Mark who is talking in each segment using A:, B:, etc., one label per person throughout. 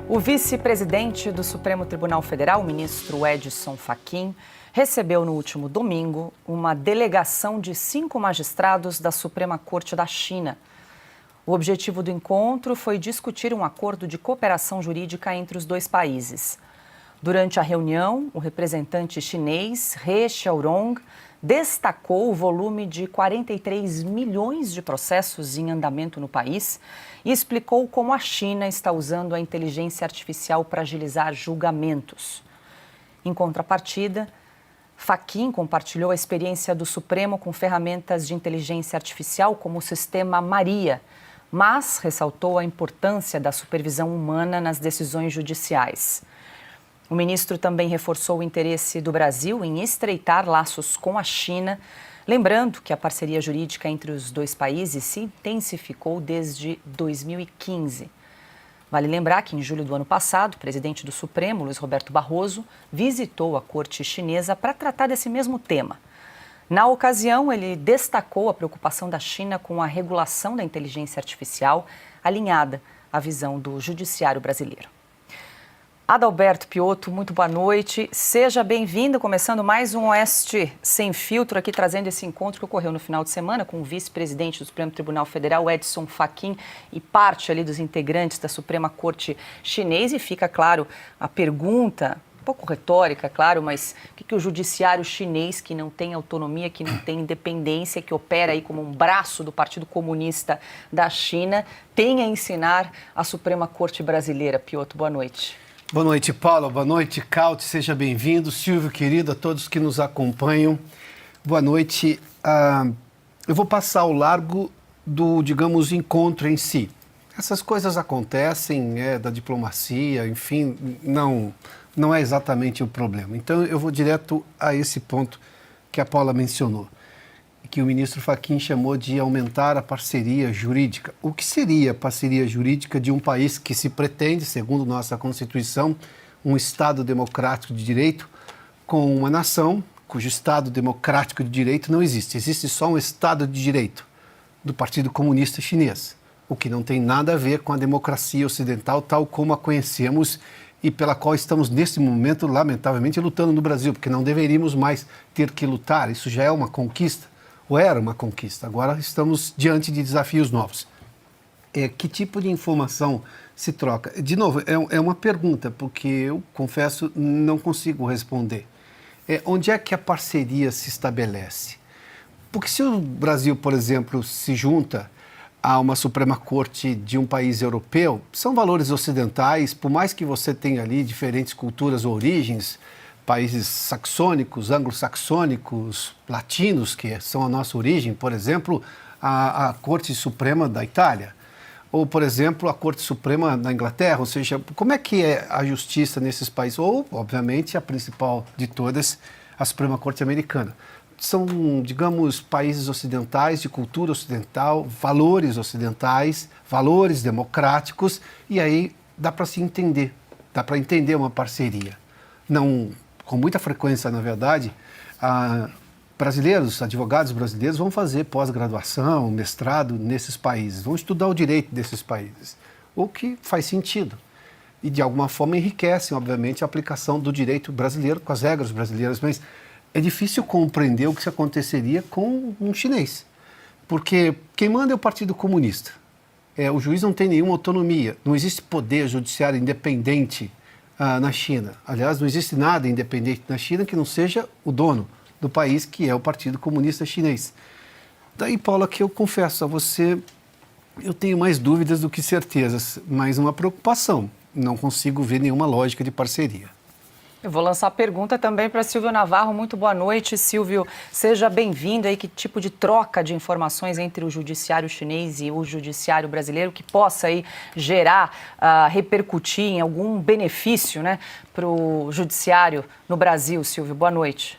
A: O vice-presidente do Supremo Tribunal Federal, o ministro Edson Fachin, recebeu no último domingo uma delegação de 5 magistrados da Suprema Corte da China. O objetivo do encontro foi discutir um acordo de cooperação jurídica entre os dois países. Durante a reunião, o representante chinês He Xiaorong destacou o volume de 43 milhões de processos em andamento no país e explicou como a China está usando a inteligência artificial para agilizar julgamentos. Em contrapartida, Fachin compartilhou a experiência do Supremo com ferramentas de inteligência artificial como o sistema Maria, mas ressaltou a importância da supervisão humana nas decisões judiciais. O ministro também reforçou o interesse do Brasil em estreitar laços com a China, lembrando que a parceria jurídica entre os dois países se intensificou desde 2015. Vale lembrar que, em julho do ano passado, o presidente do Supremo, Luiz Roberto Barroso, visitou a corte chinesa para tratar desse mesmo tema. Na ocasião, ele destacou a preocupação da China com a regulação da inteligência artificial, alinhada à visão do judiciário brasileiro. Adalberto Piotto, muito boa noite. Seja bem-vindo, começando mais um Oeste Sem Filtro, aqui trazendo esse encontro que ocorreu no final de semana com o vice-presidente do Supremo Tribunal Federal, Edson Fachin, e parte ali dos integrantes da Suprema Corte chinesa. E fica, claro, a pergunta, um pouco retórica, claro, mas o que o judiciário chinês, que não tem autonomia, que não tem independência, que opera aí como um braço do Partido Comunista da China, tem a ensinar à Suprema Corte brasileira? Piotto, boa noite.
B: Boa noite, Paula. Boa noite, Caute. Seja bem-vindo. Silvio, querido, a todos que nos acompanham. Boa noite. Eu vou passar ao largo do, digamos, encontro em si. Essas coisas acontecem, da diplomacia, enfim, não é exatamente o problema. Então, eu vou direto a esse ponto que a Paula mencionou, que o ministro Fachin chamou de aumentar a parceria jurídica. O que seria a parceria jurídica de um país que se pretende, segundo nossa Constituição, um Estado democrático de direito, com uma nação cujo Estado democrático de direito não existe? Existe só um Estado de direito do Partido Comunista Chinês, o que não tem nada a ver com a democracia ocidental tal como a conhecemos e pela qual estamos, nesse momento, lamentavelmente, lutando no Brasil, porque não deveríamos mais ter que lutar. Isso já é uma conquista. Ou era uma conquista, agora estamos diante de desafios novos. Que tipo de informação se troca? De novo, é uma pergunta, porque eu, confesso, não consigo responder. Onde é que a parceria se estabelece? Porque se o Brasil, por exemplo, se junta a uma Suprema Corte de um país europeu, são valores ocidentais, por mais que você tenha ali diferentes culturas ou origens, países saxônicos, anglo-saxônicos, latinos, que são a nossa origem, por exemplo, a Corte Suprema da Itália, ou, por exemplo, a Corte Suprema da Inglaterra, ou seja, como é que é a justiça nesses países? Ou, obviamente, a principal de todas, a Suprema Corte Americana. São, digamos, países ocidentais, de cultura ocidental, valores ocidentais, valores democráticos, e aí dá para se entender, dá para entender uma parceria. Não, com muita frequência, na verdade, advogados brasileiros vão fazer pós-graduação, mestrado nesses países, vão estudar o direito desses países, o que faz sentido. E, de alguma forma, enriquecem, obviamente, a aplicação do direito brasileiro com as regras brasileiras, mas é difícil compreender o que aconteceria com um chinês, porque quem manda é o Partido Comunista. O juiz não tem nenhuma autonomia, não existe poder judiciário independente na China. Aliás, não existe nada independente na China que não seja o dono do país, que é o Partido Comunista Chinês. Daí, Paula, que eu confesso a você, eu tenho mais dúvidas do que certezas, mas uma preocupação. Não consigo ver nenhuma lógica de parceria.
A: Eu vou lançar a pergunta também para Silvio Navarro. Muito boa noite, Silvio. Seja bem-vindo aí. Que tipo de troca de informações entre o judiciário chinês e o judiciário brasileiro que possa aí gerar, repercutir em algum benefício, né, para o judiciário no Brasil, Silvio? Boa noite.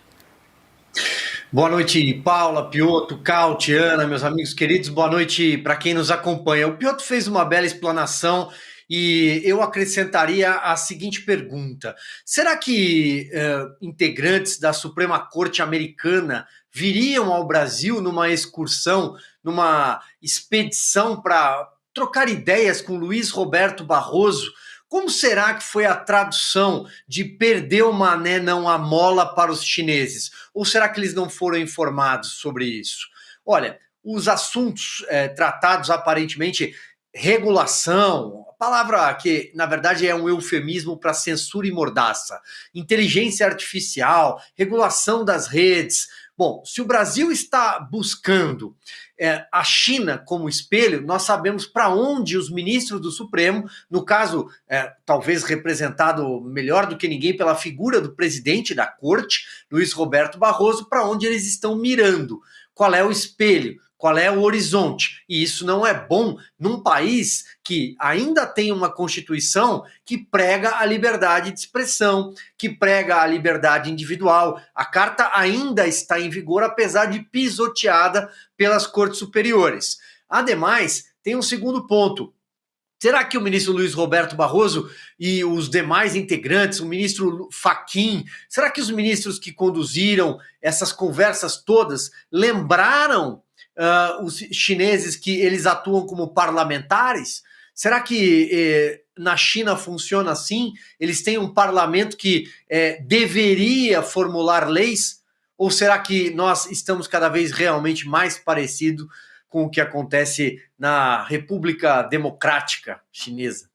C: Boa noite, Paula, Piotto, Caute, Ana, meus amigos queridos. Boa noite para quem nos acompanha. O Piotto fez uma bela explanação e eu acrescentaria a seguinte pergunta. Será que integrantes da Suprema Corte Americana viriam ao Brasil numa excursão, numa expedição para trocar ideias com Luiz Roberto Barroso, Como será que foi a tradução de perder o mané, não a mola para os chineses? Ou será que eles não foram informados sobre isso? Olha, os assuntos tratados aparentemente, regulação, palavra que na verdade é um eufemismo para censura e mordaça, inteligência artificial, regulação das redes. Bom, se o Brasil está buscando a China como espelho, nós sabemos para onde os ministros do Supremo, no caso, talvez representado melhor do que ninguém pela figura do presidente da corte, Luiz Roberto Barroso, para onde eles estão mirando. Qual é o espelho? Qual é o horizonte? E isso não é bom num país que ainda tem uma Constituição que prega a liberdade de expressão, que prega a liberdade individual. A Carta ainda está em vigor, apesar de pisoteada pelas cortes superiores. Ademais, tem um segundo ponto. Será que o ministro Luiz Roberto Barroso e os demais integrantes, o ministro Fachin, será que os ministros que conduziram essas conversas todas lembraram os chineses que eles atuam como parlamentares? Será que na China funciona assim? Eles têm um parlamento que deveria formular leis? Ou será que nós estamos cada vez realmente mais parecidos com o que acontece na República Democrática Chinesa?